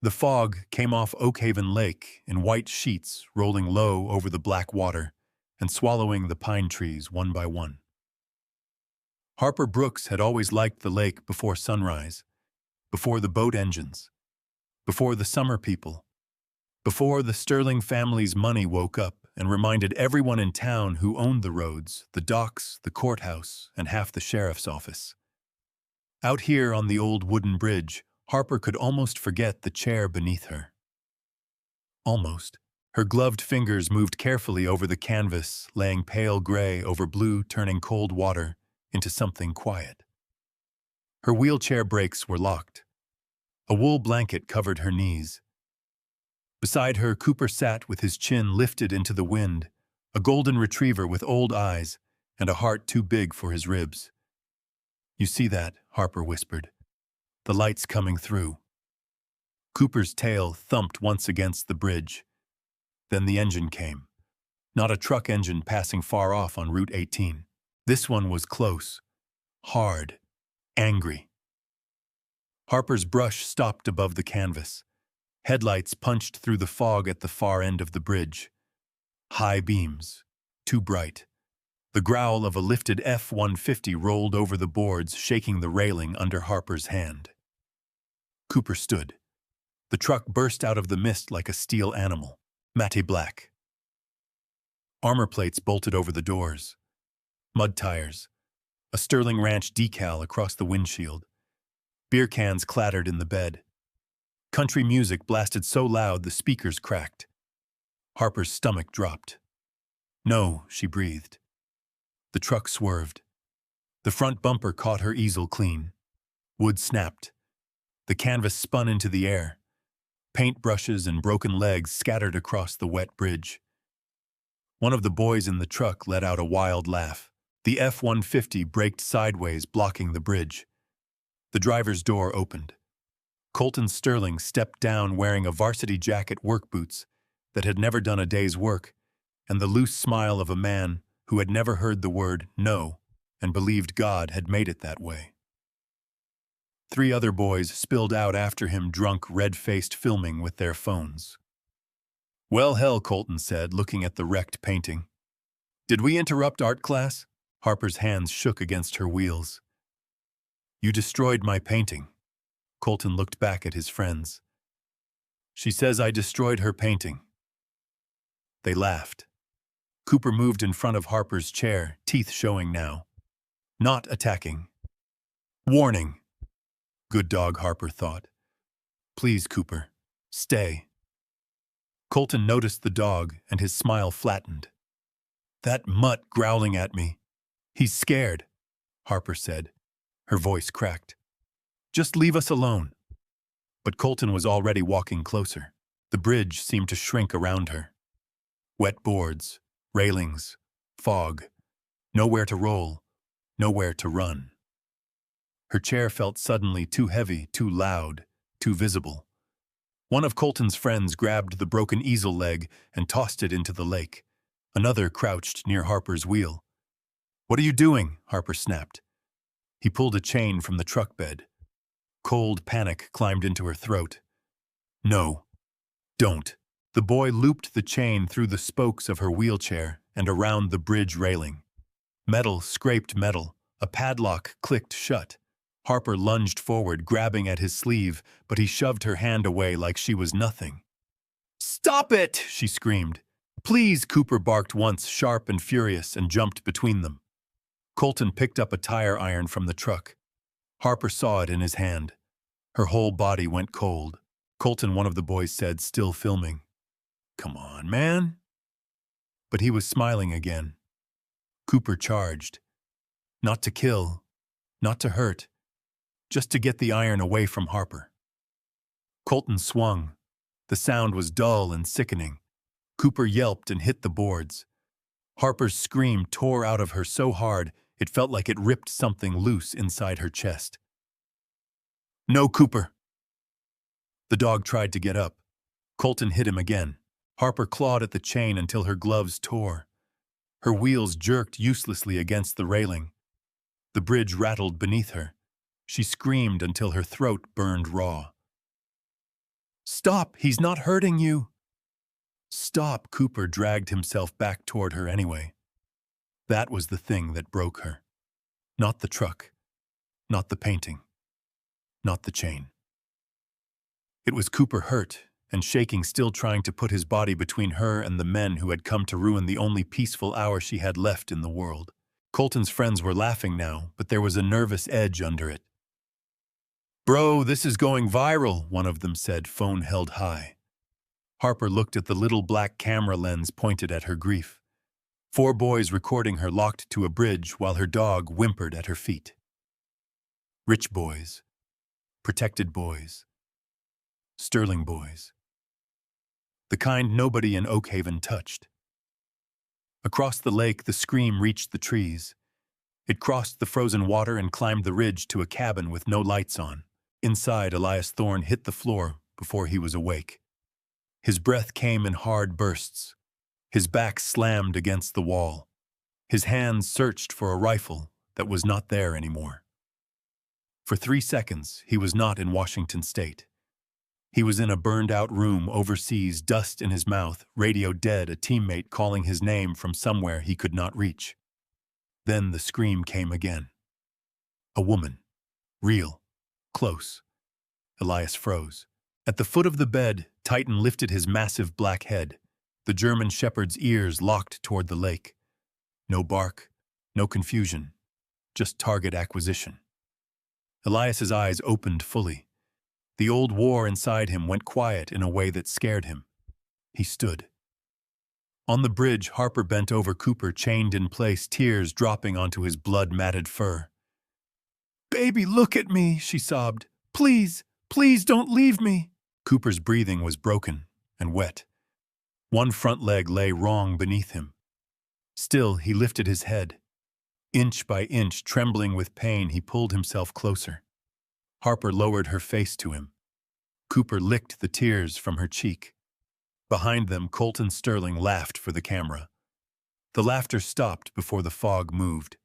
The fog came off Oakhaven Lake in white sheets rolling low over the black water and swallowing the pine trees one by one. Harper Brooks had always liked the lake before sunrise, before the boat engines, before the summer people, before the Sterling family's money woke up and reminded everyone in town who owned the roads, the docks, the courthouse, and half the sheriff's office. Out here on the old wooden bridge, Harper could almost forget the chair beneath her. Almost. Her gloved fingers moved carefully over the canvas, laying pale gray over blue, turning cold water into something quiet. Her wheelchair brakes were locked. A wool blanket covered her knees. Beside her, Cooper sat with his chin lifted into the wind, a golden retriever with old eyes and a heart too big for his ribs. "You see that?" Harper whispered. "The light's coming through." Cooper's tail thumped once against the bridge. Then the engine came. Not a truck engine passing far off on Route 18. This one was close, hard, angry. Harper's brush stopped above the canvas. Headlights punched through the fog at the far end of the bridge. High beams, too bright. The growl of a lifted F-150 rolled over the boards, shaking the railing under Harper's hand. Cooper stood. The truck burst out of the mist like a steel animal, matte black. Armor plates bolted over the doors. Mud tires. A Sterling Ranch decal across the windshield. Beer cans clattered in the bed. Country music blasted so loud the speakers cracked. Harper's stomach dropped. "No," she breathed. The truck swerved. The front bumper caught her easel clean. Wood snapped. The canvas spun into the air. Paintbrushes and broken legs scattered across the wet bridge. One of the boys in the truck let out a wild laugh. The F-150 braked sideways, blocking the bridge. The driver's door opened. Colton Sterling stepped down wearing a varsity jacket, work boots that had never done a day's work, and the loose smile of a man who had never heard the word no and believed God had made it that way. 3 other boys spilled out after him, drunk, red-faced, filming with their phones. "Well, hell," Colton said, looking at the wrecked painting. "Did we interrupt art class?" Harper's hands shook against her wheels. "You destroyed my painting." Colton looked back at his friends. "She says I destroyed her painting." They laughed. Cooper moved in front of Harper's chair, teeth showing now. Not attacking. Warning. Good dog, Harper thought. "Please, Cooper, stay." Colton noticed the dog, and his smile flattened. "That mutt growling at me. He's scared," Harper said. Her voice cracked. "Just leave us alone." But Colton was already walking closer. The bridge seemed to shrink around her. Wet boards, railings, fog. Nowhere to roll, nowhere to run. Her chair felt suddenly too heavy, too loud, too visible. One of Colton's friends grabbed the broken easel leg and tossed it into the lake. Another crouched near Harper's wheel. "What are you doing?" Harper snapped. He pulled a chain from the truck bed. Cold panic climbed into her throat. "No, don't." The boy looped the chain through the spokes of her wheelchair and around the bridge railing. Metal scraped metal. A padlock clicked shut. Harper lunged forward, grabbing at his sleeve, but he shoved her hand away like she was nothing. "Stop it!" she screamed. "Please!" Cooper barked once, sharp and furious, and jumped between them. Colton picked up a tire iron from the truck. Harper saw it in his hand. Her whole body went cold. Colton, one of the boys said, still filming, "Come on, man." But he was smiling again. Cooper charged. Not to kill, not to hurt, just to get the iron away from Harper. Colton swung. The sound was dull and sickening. Cooper yelped and hit the boards. Harper's scream tore out of her so hard it felt like it ripped something loose inside her chest. "No, Cooper." The dog tried to get up. Colton hit him again. Harper clawed at the chain until her gloves tore. Her wheels jerked uselessly against the railing. The bridge rattled beneath her. She screamed until her throat burned raw. Stop, he's not hurting you. Stop, Cooper dragged himself back toward her anyway. That was the thing that broke her. Not the truck, not the painting, not the chain. It was Cooper hurt and shaking, still trying to put his body between her and the men who had come to ruin the only peaceful hour she had left in the world. Colton's friends were laughing now, but there was a nervous edge under it. "Bro, this is going viral," one of them said, phone held high. Harper looked at the little black camera lens pointed at her grief. 4 boys recording her locked to a bridge while her dog whimpered at her feet. Rich boys. Protected boys. Sterling boys. The kind nobody in Oakhaven touched. Across the lake, the scream reached the trees. It crossed the frozen water and climbed the ridge to a cabin with no lights on. Inside, Elias Thorne hit the floor before he was awake. His breath came in hard bursts. His back slammed against the wall. His hands searched for a rifle that was not there anymore. For 3 seconds, he was not in Washington State. He was in a burned-out room overseas, dust in his mouth, radio dead, a teammate calling his name from somewhere he could not reach. Then the scream came again. A woman. Real. Close. Elias froze. At the foot of the bed, Titan lifted his massive black head, the German shepherd's ears locked toward the lake. No bark, no confusion, just target acquisition. Elias's eyes opened fully. The old war inside him went quiet in a way that scared him. He stood. On the bridge, Harper bent over Cooper, chained in place, tears dropping onto his blood-matted fur. "Baby, look at me," she sobbed. "Please, please don't leave me." Cooper's breathing was broken and wet. One front leg lay wrong beneath him. Still, he lifted his head. Inch by inch, trembling with pain, he pulled himself closer. Harper lowered her face to him. Cooper licked the tears from her cheek. Behind them, Colton Sterling laughed for the camera. The laughter stopped before the fog moved.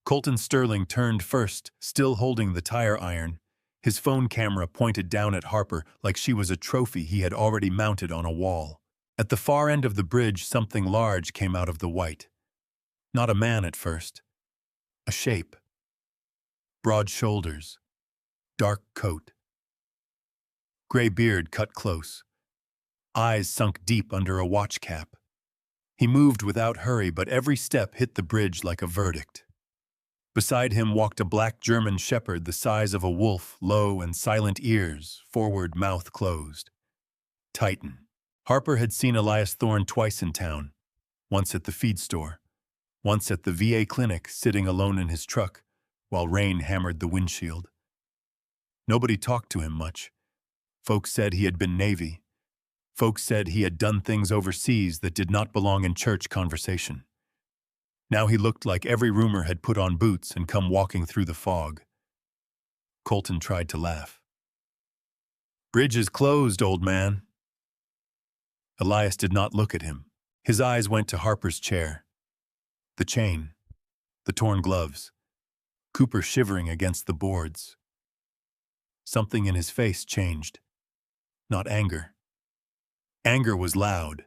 Colton Sterling turned first, still holding the tire iron. His phone camera pointed down at Harper like she was a trophy he had already mounted on a wall. At the far end of the bridge, something large came out of the white. Not a man at first. A shape. Broad shoulders. Dark coat. Gray beard cut close. Eyes sunk deep under a watch cap. He moved without hurry, but every step hit the bridge like a verdict. Beside him walked a black German shepherd the size of a wolf, low and silent ears, forward mouth closed. Titan. Harper had seen Elias Thorne twice in town, once at the feed store, once at the VA clinic sitting alone in his truck while rain hammered the windshield. Nobody talked to him much. Folks said he had been Navy. Folks said he had done things overseas that did not belong in church conversation. Now he looked like every rumor had put on boots and come walking through the fog. Colton tried to laugh. "Bridge is closed, old man." Elias did not look at him. His eyes went to Harper's chair. The chain. The torn gloves. Cooper shivering against the boards. Something in his face changed. Not anger. Anger was loud.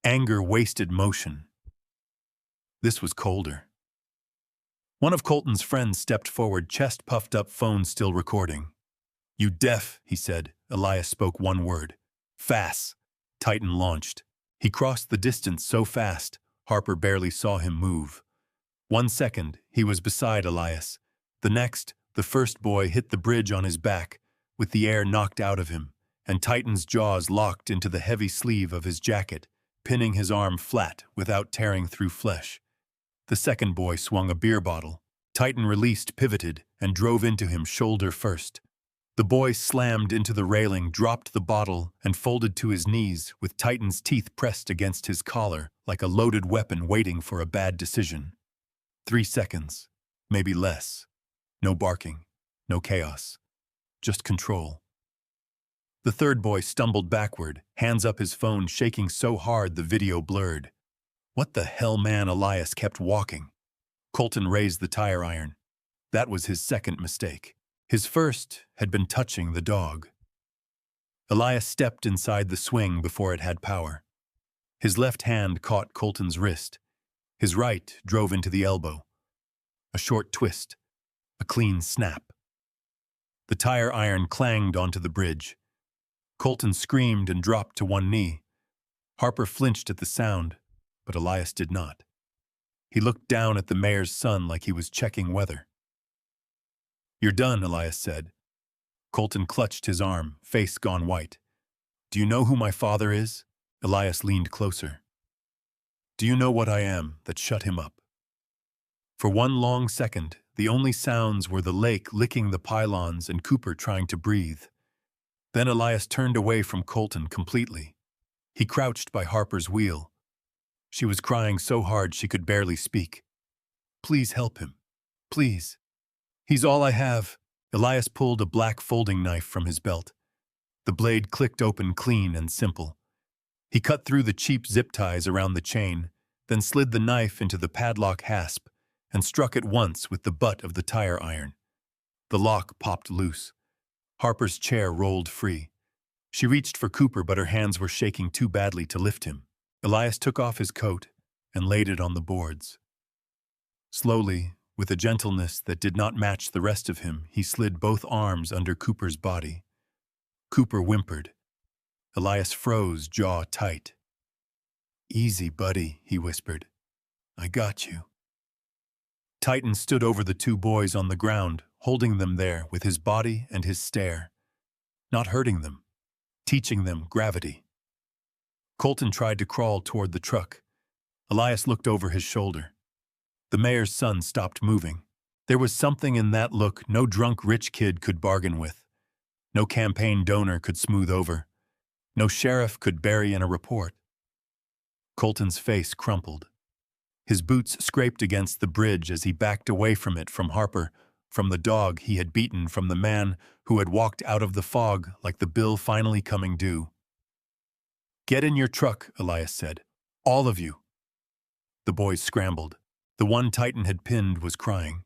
Anger wasted motion. This was colder. One of Colton's friends stepped forward, chest puffed up, phone still recording. "You deaf," he said. Elias spoke one word. "Fast." Titan launched. He crossed the distance so fast, Harper barely saw him move. 1 second, he was beside Elias. The next, the first boy hit the bridge on his back, with the air knocked out of him, and Titan's jaws locked into the heavy sleeve of his jacket, pinning his arm flat without tearing through flesh. The second boy swung a beer bottle. Titan released, pivoted, and drove into him shoulder first. The boy slammed into the railing, dropped the bottle, and folded to his knees, with Titan's teeth pressed against his collar like a loaded weapon waiting for a bad decision. 3 seconds, maybe less. No barking, no chaos, just control. The third boy stumbled backward, hands up, his phone shaking so hard the video blurred. "What the hell, man?" Elias kept walking. Colton raised the tire iron. That was his second mistake. His first had been touching the dog. Elias stepped inside the swing before it had power. His left hand caught Colton's wrist. His right drove into the elbow. A short twist. A clean snap. The tire iron clanged onto the bridge. Colton screamed and dropped to one knee. Harper flinched at the sound, but Elias did not. He looked down at the mayor's son like he was checking weather. "You're done," Elias said. Colton clutched his arm, face gone white. "Do you know who my father is?" Elias leaned closer. "Do you know what I am that shut him up?" For one long second, the only sounds were the lake licking the pylons and Cooper trying to breathe. Then Elias turned away from Colton completely. He crouched by Harper's wheel. She was crying so hard she could barely speak. "Please help him. Please. He's all I have." Elias pulled a black folding knife from his belt. The blade clicked open clean and simple. He cut through the cheap zip ties around the chain, then slid the knife into the padlock hasp and struck it once with the butt of the tire iron. The lock popped loose. Harper's chair rolled free. She reached for Cooper, but her hands were shaking too badly to lift him. Elias took off his coat and laid it on the boards. Slowly, with a gentleness that did not match the rest of him, he slid both arms under Cooper's body. Cooper whimpered. Elias froze, jaw tight. "Easy, buddy," he whispered. "I got you." Titan stood over the two boys on the ground, holding them there with his body and his stare. Not hurting them, teaching them gravity. Colton tried to crawl toward the truck. Elias looked over his shoulder. The mayor's son stopped moving. There was something in that look no drunk rich kid could bargain with. No campaign donor could smooth over. No sheriff could bury in a report. Colton's face crumpled. His boots scraped against the bridge as he backed away from it, from Harper, from the dog he had beaten, from the man who had walked out of the fog like the bill finally coming due. "Get in your truck," Elias said. "All of you." The boys scrambled. The one Titan had pinned was crying.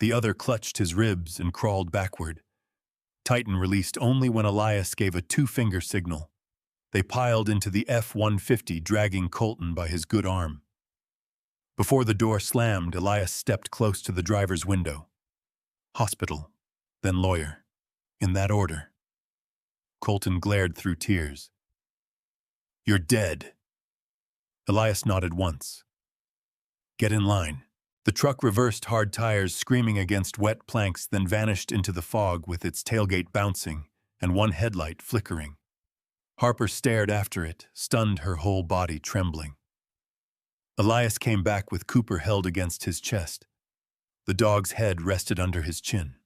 The other clutched his ribs and crawled backward. Titan released only when Elias gave a two-finger signal. They piled into the F-150, dragging Colton by his good arm. Before the door slammed, Elias stepped close to the driver's window. Hospital, then lawyer, in that order. Colton glared through tears. "You're dead." Elias nodded once. "Get in line." The truck reversed, hard tires screaming against wet planks, then vanished into the fog with its tailgate bouncing and one headlight flickering. Harper stared after it, stunned, her whole body trembling. Elias came back with Cooper held against his chest. The dog's head rested under his chin.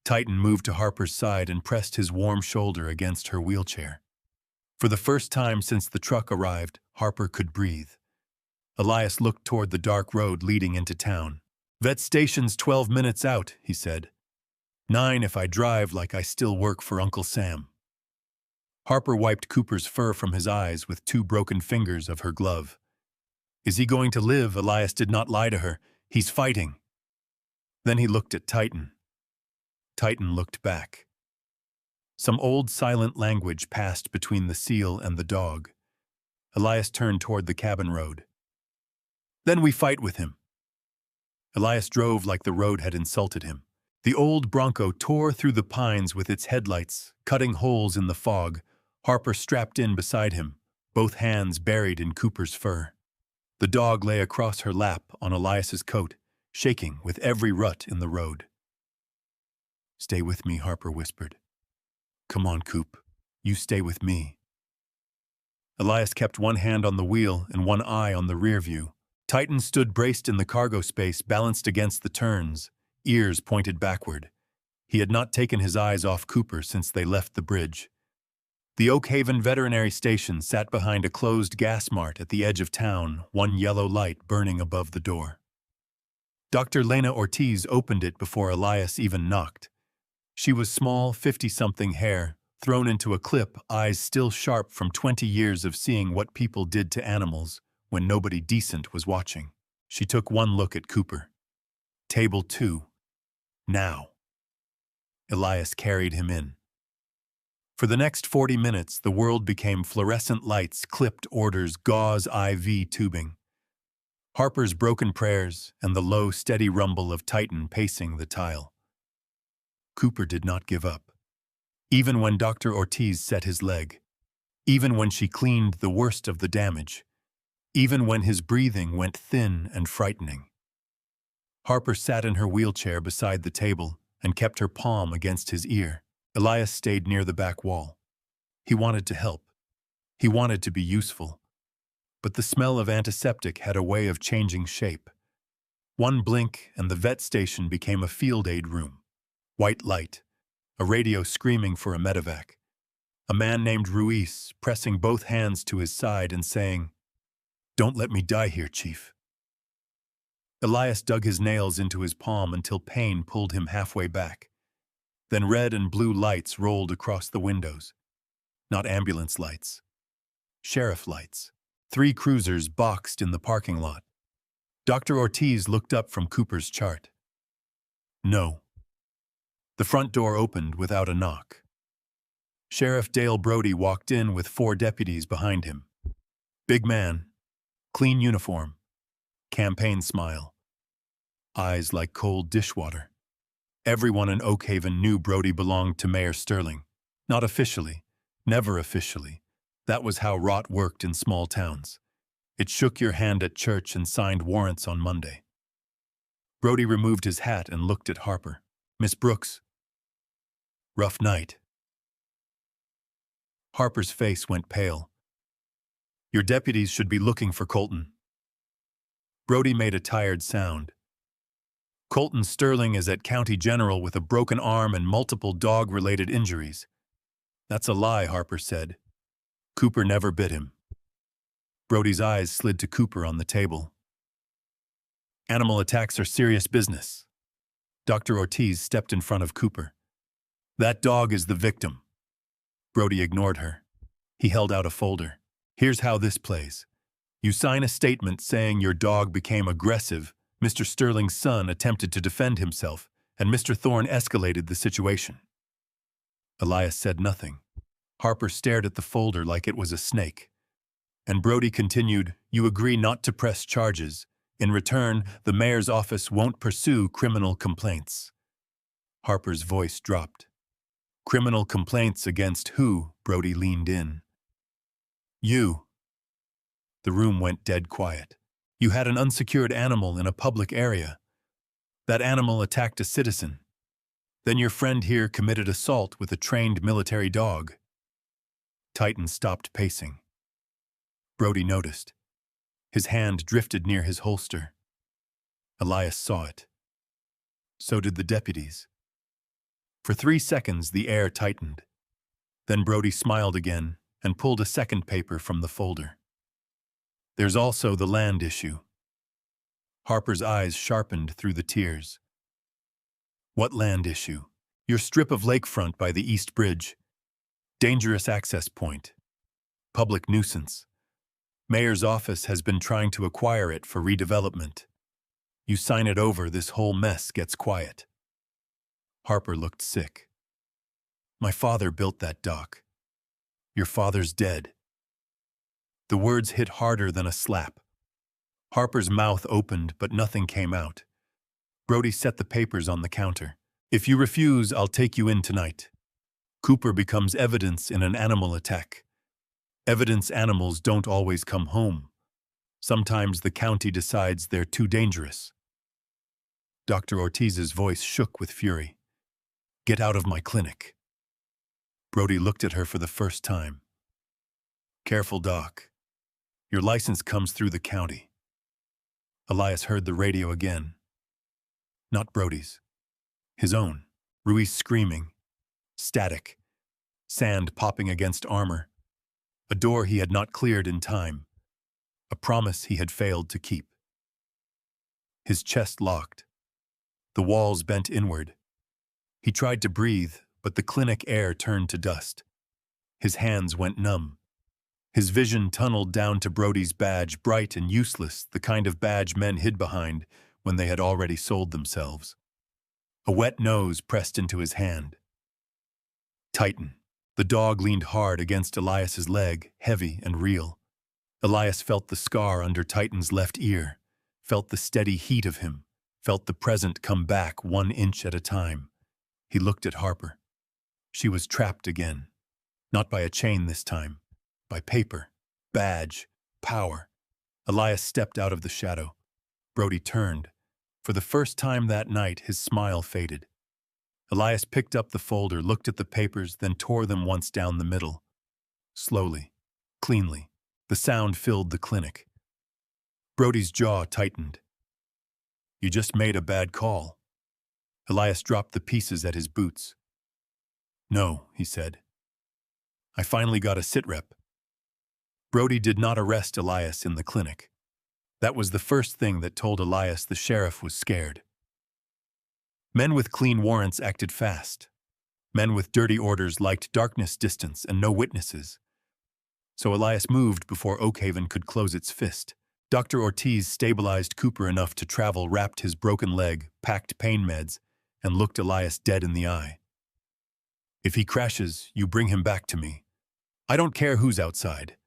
Titan moved to Harper's side and pressed his warm shoulder against her wheelchair. For the first time since the truck arrived, Harper could breathe. Elias looked toward the dark road leading into town. "Vet station's 12 minutes out," he said. 9 if I drive like I still work for Uncle Sam. Harper wiped Cooper's fur from his eyes with 2 broken fingers of her glove. "Is he going to live?" Elias did not lie to her. "He's fighting." Then he looked at Titan. Titan looked back. Some old silent language passed between the seal and the dog. Elias turned toward the cabin road. "Then we fight with him." Elias drove like the road had insulted him. The old Bronco tore through the pines with its headlights, cutting holes in the fog. Harper strapped in beside him, both hands buried in Cooper's fur. The dog lay across her lap on Elias's coat, shaking with every rut in the road. "Stay with me," Harper whispered. "Come on, Coop. You stay with me." Elias kept one hand on the wheel and one eye on the rear view. Titan stood braced in the cargo space, balanced against the turns, ears pointed backward. He had not taken his eyes off Cooper since they left the bridge. The Oakhaven Veterinary Station sat behind a closed gas mart at the edge of town, one yellow light burning above the door. Dr. Lena Ortiz opened it before Elias even knocked. She was small, 50-something, hair thrown into a clip, eyes still sharp from 20 years of seeing what people did to animals when nobody decent was watching. She took one look at Cooper. "Table 2. Now." Elias carried him in. For the next 40 minutes, the world became fluorescent lights, clipped orders, gauze IV tubing, Harper's broken prayers, and the low, steady rumble of Titan pacing the tile. Cooper did not give up. Even when Dr. Ortiz set his leg, even when she cleaned the worst of the damage, even when his breathing went thin and frightening. Harper sat in her wheelchair beside the table and kept her palm against his ear. Elias stayed near the back wall. He wanted to help. He wanted to be useful. But the smell of antiseptic had a way of changing shape. One blink and the vet station became a field aid room. White light, a radio screaming for a medevac, a man named Ruiz pressing both hands to his side and saying, "Don't let me die here, Chief." Elias dug his nails into his palm until pain pulled him halfway back. Then red and blue lights rolled across the windows. Not ambulance lights. Sheriff lights. 3 cruisers boxed in the parking lot. Dr. Ortiz looked up from Cooper's chart. No. The front door opened without a knock. Sheriff Dale Brody walked in with 4 deputies behind him. Big man, clean uniform, campaign smile, eyes like cold dishwater. Everyone in Oakhaven knew Brody belonged to Mayor Sterling. Not officially, never officially. That was how rot worked in small towns. It shook your hand at church and signed warrants on Monday. Brody removed his hat and looked at Harper. "Miss Brooks." "Rough night." Harper's face went pale. "Your deputies should be looking for Colton." Brody made a tired sound. "Colton Sterling is at County General with a broken arm and multiple dog-related injuries." "That's a lie," Harper said. "Cooper never bit him." Brody's eyes slid to Cooper on the table. "Animal attacks are serious business." Dr. Ortiz stepped in front of Cooper. "That dog is the victim." Brody ignored her. He held out a folder. "Here's how this plays. You sign a statement saying your dog became aggressive, Mr. Sterling's son attempted to defend himself, and Mr. Thorne escalated the situation." Elias said nothing. Harper stared at the folder like it was a snake. And Brody continued, "You agree not to press charges. In return, the mayor's office won't pursue criminal complaints." Harper's voice dropped. "Criminal complaints against who?" Brody leaned in. "You." The room went dead quiet. "You had an unsecured animal in a public area. That animal attacked a citizen. Then your friend here committed assault with a trained military dog." Titan stopped pacing. Brody noticed. His hand drifted near his holster. Elias saw it. So did the deputies. For 3 seconds, the air tightened. Then Brody smiled again and pulled a second paper from the folder. "There's also the land issue." Harper's eyes sharpened through the tears. "What land issue?" "Your strip of lakefront by the East Bridge. Dangerous access point. Public nuisance. Mayor's office has been trying to acquire it for redevelopment. You sign it over, this whole mess gets quiet." Harper looked sick. "My father built that dock. Your father's dead." The words hit harder than a slap. Harper's mouth opened, but nothing came out. Brody set the papers on the counter. "If you refuse, I'll take you in tonight. Cooper becomes evidence in an animal attack. Evidence animals don't always come home. Sometimes the county decides they're too dangerous." Dr. Ortiz's voice shook with fury. "Get out of my clinic." Brody looked at her for the first time. "Careful, Doc. Your license comes through the county." Elias heard the radio again. Not Brody's. His own. Ruiz screaming. Static. Sand popping against armor. A door he had not cleared in time. A promise he had failed to keep. His chest locked. The walls bent inward. He tried to breathe, but the clinic air turned to dust. His hands went numb. His vision tunneled down to Brody's badge, bright and useless, the kind of badge men hid behind when they had already sold themselves. A wet nose pressed into his hand. Titan. The dog leaned hard against Elias's leg, heavy and real. Elias felt the scar under Titan's left ear, felt the steady heat of him, felt the present come back 1 inch at a time. He looked at Harper. She was trapped again. Not by a chain this time. By paper, badge, power. Elias stepped out of the shadow. Brody turned. For the first time that night, his smile faded. Elias picked up the folder, looked at the papers, then tore them once down the middle. Slowly, cleanly, the sound filled the clinic. Brody's jaw tightened. "You just made a bad call." Elias dropped the pieces at his boots. "No," he said. "I finally got a sitrep." Brody did not arrest Elias in the clinic. That was the first thing that told Elias the sheriff was scared. Men with clean warrants acted fast. Men with dirty orders liked darkness, distance, and no witnesses. So Elias moved before Oakhaven could close its fist. Dr. Ortiz stabilized Cooper enough to travel, wrapped his broken leg, packed pain meds, and looked Elias dead in the eye. "If he crashes, you bring him back to me. I don't care who's outside."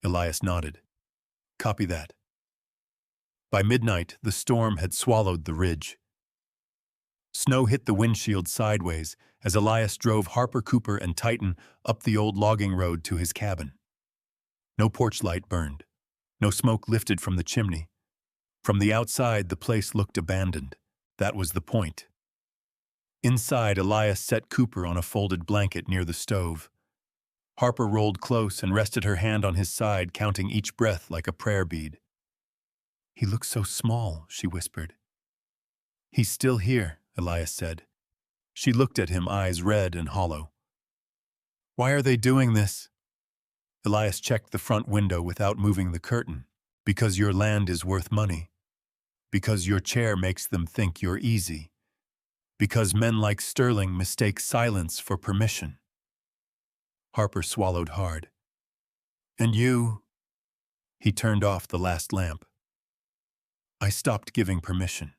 Elias nodded. "Copy that." By midnight, the storm had swallowed the ridge. Snow hit the windshield sideways as Elias drove Harper, Cooper, and Titan up the old logging road to his cabin. No porch light burned. No smoke lifted from the chimney. From the outside, the place looked abandoned. That was the point. Inside, Elias set Cooper on a folded blanket near the stove. Harper rolled close and rested her hand on his side, counting each breath like a prayer bead. "He looks so small," she whispered. "He's still here," Elias said. She looked at him, eyes red and hollow. "Why are they doing this?" Elias checked the front window without moving the curtain. "Because your land is worth money. Because your chair makes them think you're easy. Because men like Sterling mistake silence for permission." Harper swallowed hard. "And you?" He turned off the last lamp. "I stopped giving permission."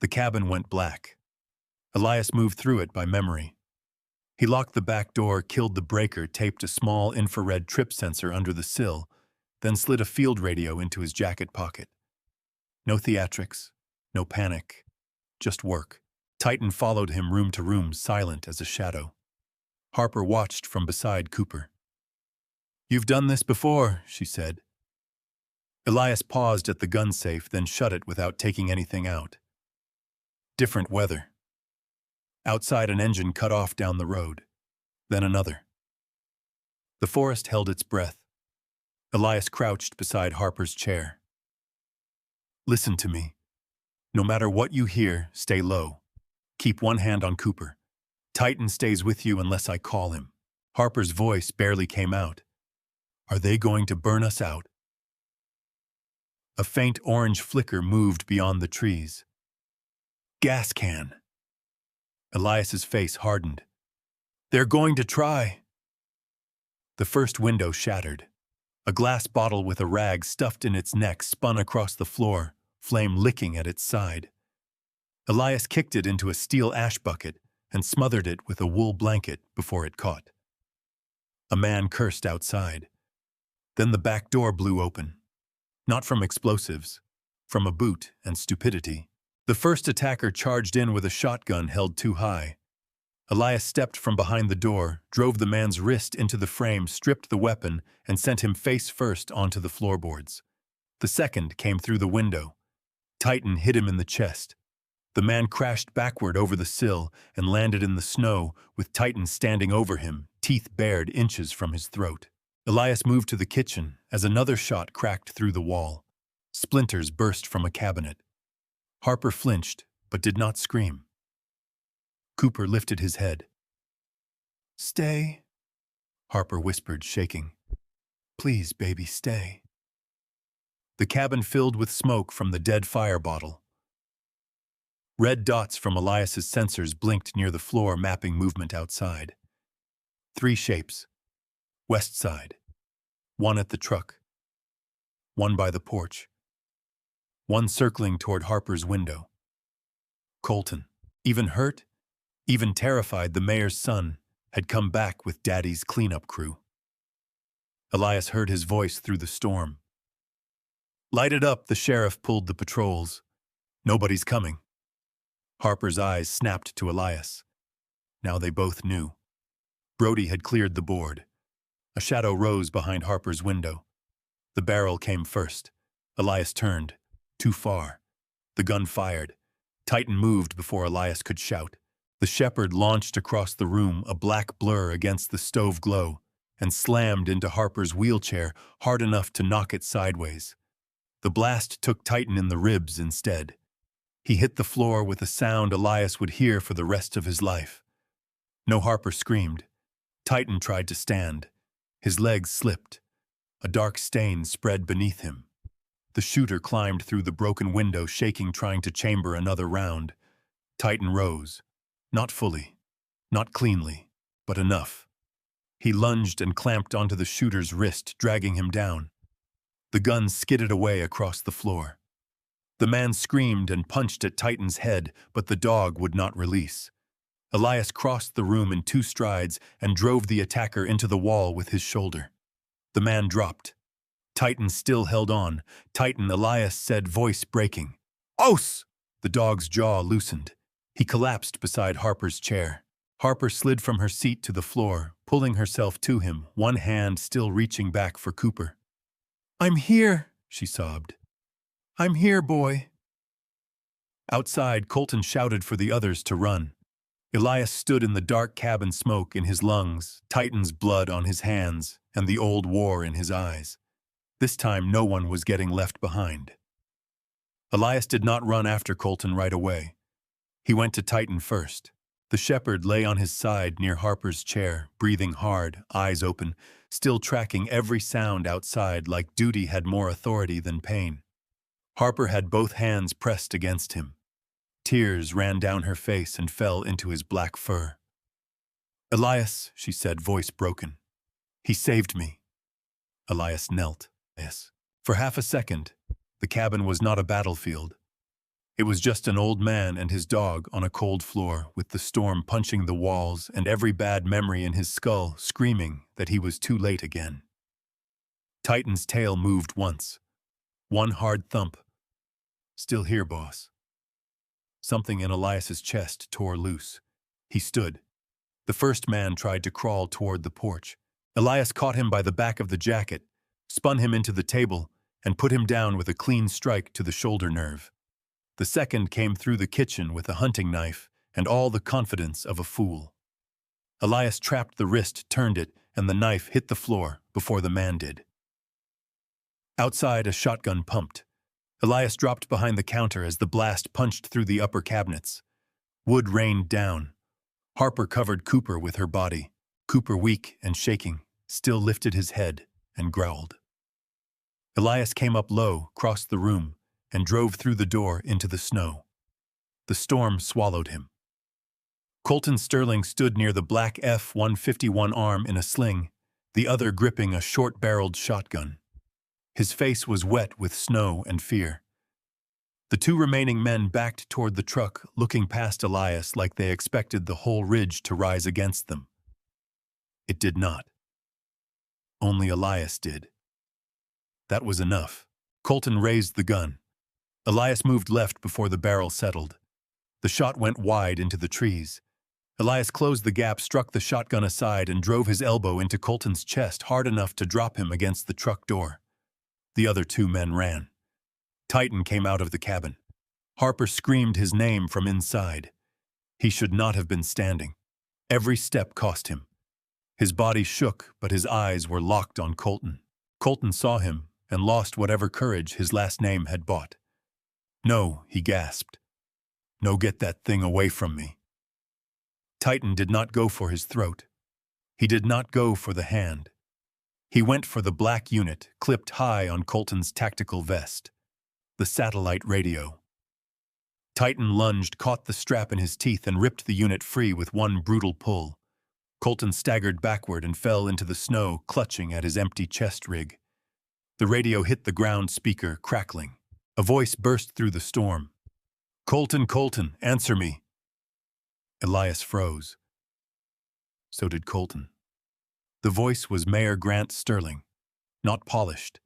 The cabin went black. Elias moved through it by memory. He locked the back door, killed the breaker, taped a small infrared trip sensor under the sill, then slid a field radio into his jacket pocket. No theatrics, no panic, just work. Titan followed him room to room, silent as a shadow. Harper watched from beside Cooper. "You've done this before," she said. Elias paused at the gun safe, then shut it without taking anything out. Different weather. Outside, an engine cut off down the road. Then another. The forest held its breath. Elias crouched beside Harper's chair. "Listen to me. No matter what you hear, stay low. Keep one hand on Cooper. Titan stays with you unless I call him." Harper's voice barely came out. "Are they going to burn us out?" A faint orange flicker moved beyond the trees. "Gas can." Elias's face hardened. "They're going to try." The first window shattered. A glass bottle with a rag stuffed in its neck spun across the floor, flame licking at its side. Elias kicked it into a steel ash bucket and smothered it with a wool blanket before it caught. A man cursed outside. Then the back door blew open. Not from explosives, from a boot and stupidity. The first attacker charged in with a shotgun held too high. Elias stepped from behind the door, drove the man's wrist into the frame, stripped the weapon, and sent him face first onto the floorboards. The second came through the window. Titan hit him in the chest. The man crashed backward over the sill and landed in the snow, with Titan standing over him, teeth bared inches from his throat. Elias moved to the kitchen as another shot cracked through the wall. Splinters burst from a cabinet. Harper flinched, but did not scream. Cooper lifted his head. "Stay," Harper whispered, shaking. "Please, baby, stay." The cabin filled with smoke from the dead fire bottle. Red dots from Elias's sensors blinked near the floor, mapping movement outside. 3 shapes. West side. 1 at the truck. 1 by the porch. 1 circling toward Harper's window. Colton. Even hurt, even terrified, the mayor's son, had come back with Daddy's cleanup crew. Elias heard his voice through the storm. "Light it up," the sheriff pulled the patrols. "Nobody's coming." Harper's eyes snapped to Elias. Now they both knew. Brody had cleared the board. A shadow rose behind Harper's window. The barrel came first. Elias turned. Too far. The gun fired. Titan moved before Elias could shout. The shepherd launched across the room, a black blur against the stove glow, and slammed into Harper's wheelchair hard enough to knock it sideways. The blast took Titan in the ribs instead. He hit the floor with a sound Elias would hear for the rest of his life. No Harper screamed. Titan tried to stand. His legs slipped. A dark stain spread beneath him. The shooter climbed through the broken window, shaking, trying to chamber another round. Titan rose. Not fully. Not cleanly. But enough. He lunged and clamped onto the shooter's wrist, dragging him down. The gun skidded away across the floor. The man screamed and punched at Titan's head, but the dog would not release. Elias crossed the room in 2 strides and drove the attacker into the wall with his shoulder. The man dropped. Titan still held on. "Titan," Elias said, voice breaking. "Os!" The dog's jaw loosened. He collapsed beside Harper's chair. Harper slid from her seat to the floor, pulling herself to him, one hand still reaching back for Cooper. "I'm here," she sobbed. "I'm here, boy." Outside, Colton shouted for the others to run. Elias stood in the dark cabin, smoke in his lungs, Titan's blood on his hands, and the old war in his eyes. This time no one was getting left behind. Elias did not run after Colton right away. He went to Titan first. The shepherd lay on his side near Harper's chair, breathing hard, eyes open, still tracking every sound outside like duty had more authority than pain. Harper had both hands pressed against him. Tears ran down her face and fell into his black fur. "Elias," she said, voice broken. "He saved me." Elias knelt. Yes. For half a second, the cabin was not a battlefield. It was just an old man and his dog on a cold floor, with the storm punching the walls and every bad memory in his skull screaming that he was too late again. Titan's tail moved once. One hard thump. "Still here, boss." Something in Elias's chest tore loose. He stood. The first man tried to crawl toward the porch. Elias caught him by the back of the jacket, spun him into the table, and put him down with a clean strike to the shoulder nerve. The second came through the kitchen with a hunting knife and all the confidence of a fool. Elias trapped the wrist, turned it, and the knife hit the floor before the man did. Outside, a shotgun pumped. Elias dropped behind the counter as the blast punched through the upper cabinets. Wood rained down. Harper covered Cooper with her body. Cooper, weak and shaking, still lifted his head and growled. Elias came up low, crossed the room, and drove through the door into the snow. The storm swallowed him. Colton Sterling stood near the black F-151 arm in a sling, the other gripping a short-barreled shotgun. His face was wet with snow and fear. The 2 remaining men backed toward the truck, looking past Elias like they expected the whole ridge to rise against them. It did not. Only Elias did. That was enough. Colton raised the gun. Elias moved left before the barrel settled. The shot went wide into the trees. Elias closed the gap, struck the shotgun aside, and drove his elbow into Colton's chest hard enough to drop him against the truck door. The other 2 men ran. Titan came out of the cabin. Harper screamed his name from inside. He should not have been standing. Every step cost him. His body shook, but his eyes were locked on Colton. Colton saw him and lost whatever courage his last name had bought. "No," he gasped. "No, get that thing away from me." Titan did not go for his throat. He did not go for the hand. He went for the black unit clipped high on Colton's tactical vest. The satellite radio. Titan lunged, caught the strap in his teeth, and ripped the unit free with one brutal pull. Colton staggered backward and fell into the snow, clutching at his empty chest rig. The radio hit the ground speaker, crackling. A voice burst through the storm. "Colton, Colton, answer me." Elias froze. So did Colton. The voice was Mayor Grant Sterling, not polished,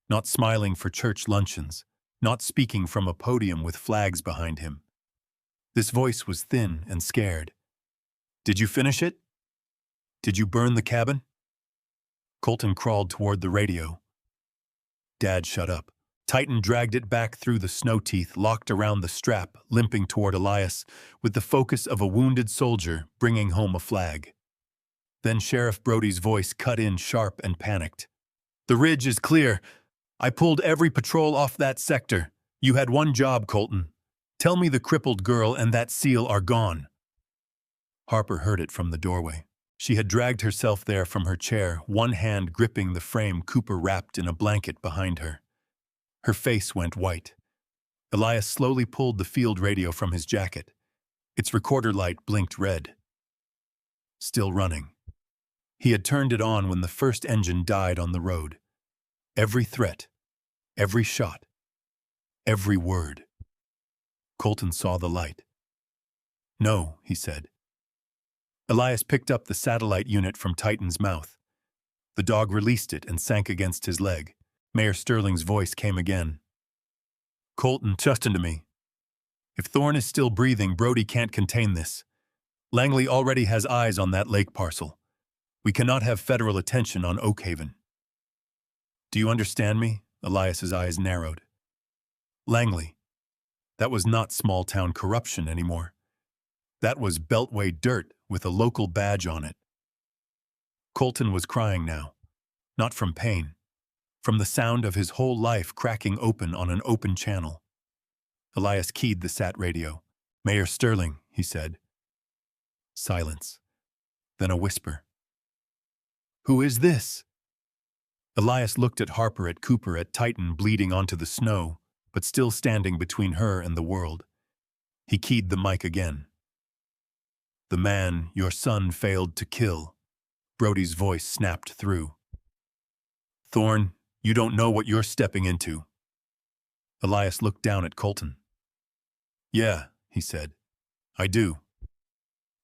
not smiling for church luncheons, not speaking from a podium with flags behind him. This voice was thin and scared. "Did you finish it? Did you burn the cabin?" Colton crawled toward the radio. Dad shut up. Titan dragged it back through the snow teeth locked around the strap, limping toward Elias, with the focus of a wounded soldier bringing home a flag. Then Sheriff Brody's voice cut in sharp and panicked. "The ridge is clear. I pulled every patrol off that sector. You had one job, Colton. Tell me the crippled girl and that seal are gone." Harper heard it from the doorway. She had dragged herself there from her chair, one hand gripping the frame Cooper wrapped in a blanket behind her. Her face went white. Elias slowly pulled the field radio from his jacket. Its recorder light blinked red. Still running. He had turned it on when the first engine died on the road. Every threat, every shot, every word. Colton saw the light. "No," he said. Elias picked up the satellite unit from Titan's mouth. The dog released it and sank against his leg. Mayor Sterling's voice came again. "Colton, trust into me. If Thorne is still breathing, Brody can't contain this. Langley already has eyes on that lake parcel. We cannot have federal attention on Oakhaven." "Do you understand me?" Elias's eyes narrowed. Langley. That was not small-town corruption anymore. That was Beltway dirt with a local badge on it. Colton was crying now, not from pain, from the sound of his whole life cracking open on an open channel. Elias keyed the sat radio. "Mayor Sterling," he said. Silence. Then a whisper. "Who is this?" Elias looked at Harper, at Cooper, at Titan bleeding onto the snow, but still standing between her and the world. He keyed the mic again. "The man your son failed to kill." Brody's voice snapped through. "Thorne, you don't know what you're stepping into." Elias looked down at Colton. "Yeah," he said. "I do."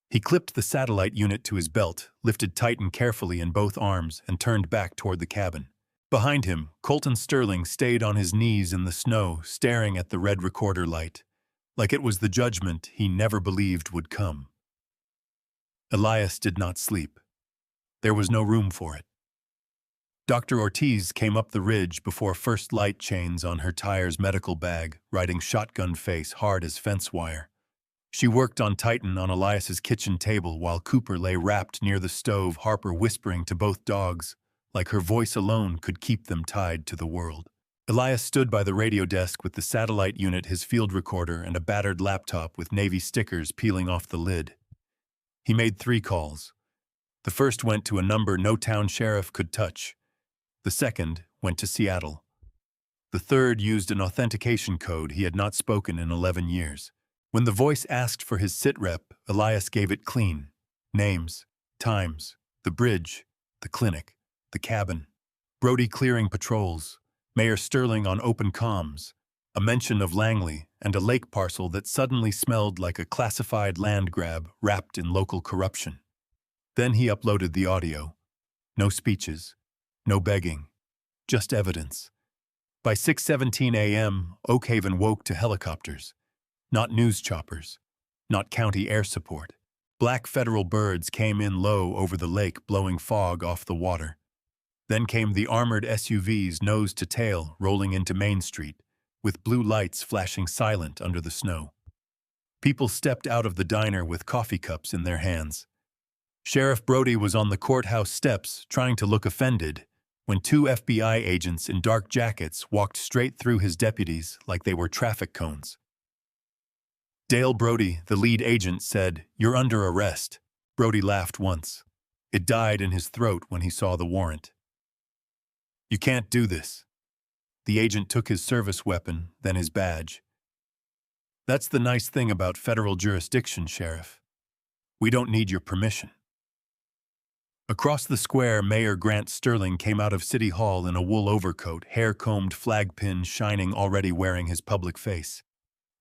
He clipped the satellite unit to his belt, lifted Titan carefully in both arms, and turned back toward the cabin. Behind him, Colton Sterling stayed on his knees in the snow, staring at the red recorder light, like it was the judgment he never believed would come. Elias did not sleep. There was no room for it. Dr. Ortiz came up the ridge before first light chains on her tire's medical bag, riding shotgun face hard as fence wire. She worked on Titan on Elias's kitchen table while Cooper lay wrapped near the stove, Harper whispering to both dogs, like her voice alone could keep them tied to the world. Elias stood by the radio desk with the satellite unit, his field recorder, and a battered laptop with Navy stickers peeling off the lid. He made 3 calls. The first went to a number no town sheriff could touch. The second went to Seattle. The third used an authentication code he had not spoken in 11 years. When the voice asked for his sitrep, Elias gave it clean. Names, times, the bridge, the clinic, the cabin. Brody clearing patrols, Mayor Sterling on open comms, a mention of Langley, and a lake parcel that suddenly smelled like a classified land grab wrapped in local corruption. Then he uploaded the audio. No speeches, no begging, just evidence. By 6:17 a.m., Oakhaven woke to helicopters. Not news choppers, not county air support. Black federal birds came in low over the lake, blowing fog off the water. Then came the armored SUVs nose to tail rolling into Main Street, with blue lights flashing silent under the snow. People stepped out of the diner with coffee cups in their hands. Sheriff Brody was on the courthouse steps trying to look offended when 2 FBI agents in dark jackets walked straight through his deputies like they were traffic cones. Dale Brody, the lead agent, said, "You're under arrest." Brody laughed once. It died in his throat when he saw the warrant. "You can't do this." The agent took his service weapon, then his badge. "That's the nice thing about federal jurisdiction, Sheriff. We don't need your permission." Across the square, Mayor Grant Sterling came out of City Hall in a wool overcoat, hair combed, flag pins shining, already wearing his public face.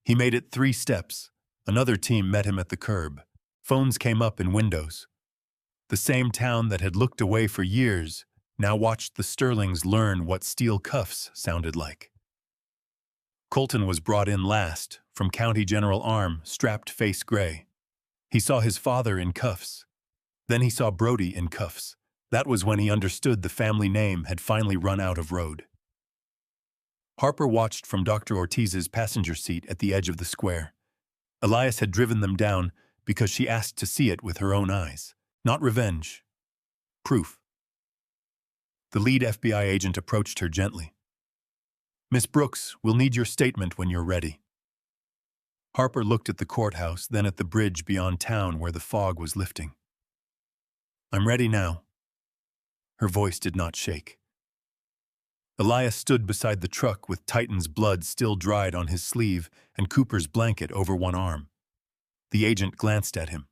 He made it 3 steps. Another team met him at the curb. Phones came up in windows. The same town that had looked away for years now watched the Sterlings learn what steel cuffs sounded like. Colton was brought in last, from County General Arm, strapped face gray. He saw his father in cuffs. Then he saw Brody in cuffs. That was when he understood the family name had finally run out of road. Harper watched from Dr. Ortiz's passenger seat at the edge of the square. Elias had driven them down because she asked to see it with her own eyes. Not revenge. Proof. The lead FBI agent approached her gently. "Miss Brooks, we'll need your statement when you're ready." Harper looked at the courthouse, then at the bridge beyond town where the fog was lifting. "I'm ready now." Her voice did not shake. Elias stood beside the truck with Titan's blood still dried on his sleeve and Cooper's blanket over one arm. The agent glanced at him.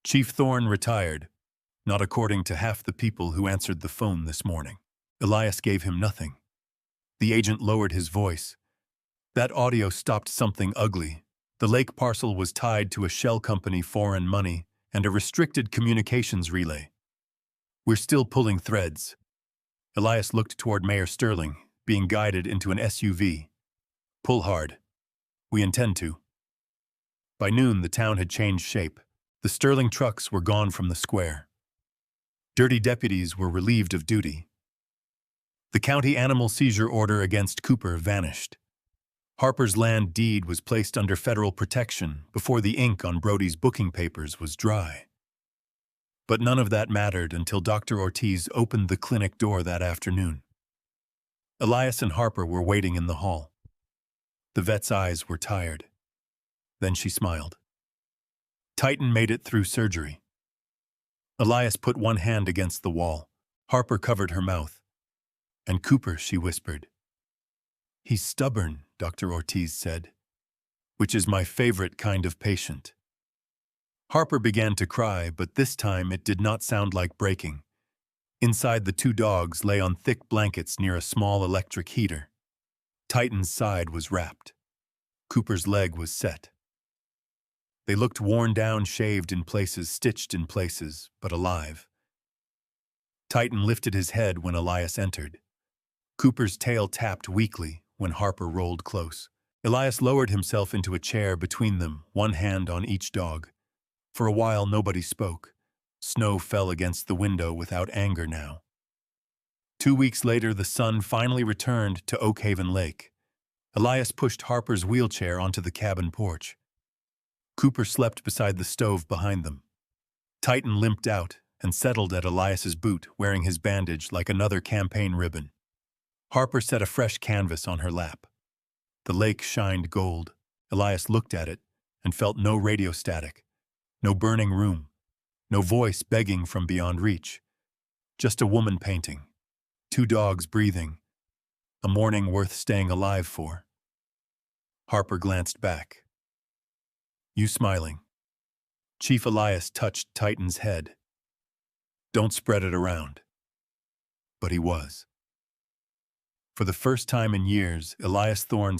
"Chief Thorne retired, not according to half the people who answered the phone this morning." Elias gave him nothing. The agent lowered his voice. "That audio stopped something ugly. The lake parcel was tied to a shell company, foreign money, and a restricted communications relay. We're still pulling threads." Elias looked toward Mayor Sterling, being guided into an SUV. "Pull hard. We intend to." By noon, the town had changed shape. The Sterling trucks were gone from the square. Dirty deputies were relieved of duty. The county animal seizure order against Cooper vanished. Harper's land deed was placed under federal protection before the ink on Brody's booking papers was dry. But none of that mattered until Dr. Ortiz opened the clinic door that afternoon. Elias and Harper were waiting in the hall. The vet's eyes were tired. Then she smiled. Titan made it through surgery. Elias put one hand against the wall. Harper covered her mouth. "And Cooper," she whispered. "He's stubborn," Dr. Ortiz said, "which is my favorite kind of patient." Harper began to cry, but this time it did not sound like breaking. Inside, the two dogs lay on thick blankets near a small electric heater. Titan's side was wrapped. Cooper's leg was set. They looked worn down, shaved in places, stitched in places, but alive. Titan lifted his head when Elias entered. Cooper's tail tapped weakly when Harper rolled close. Elias lowered himself into a chair between them, one hand on each dog. For a while, nobody spoke. Snow fell against the window without anger now. 2 weeks later, the sun finally returned to Oakhaven Lake. Elias pushed Harper's wheelchair onto the cabin porch. Cooper slept beside the stove behind them. Titan limped out and settled at Elias's boot, wearing his bandage like another campaign ribbon. Harper set a fresh canvas on her lap. The lake shined gold. Elias looked at it and felt no radio static, no burning room, no voice begging from beyond reach. Just a woman painting, 2 dogs breathing, a morning worth staying alive for. Harper glanced back. "You smiling?" Chief Elias touched Titan's head. "Don't spread it around." But he was. For the first time in years, Elias Thorne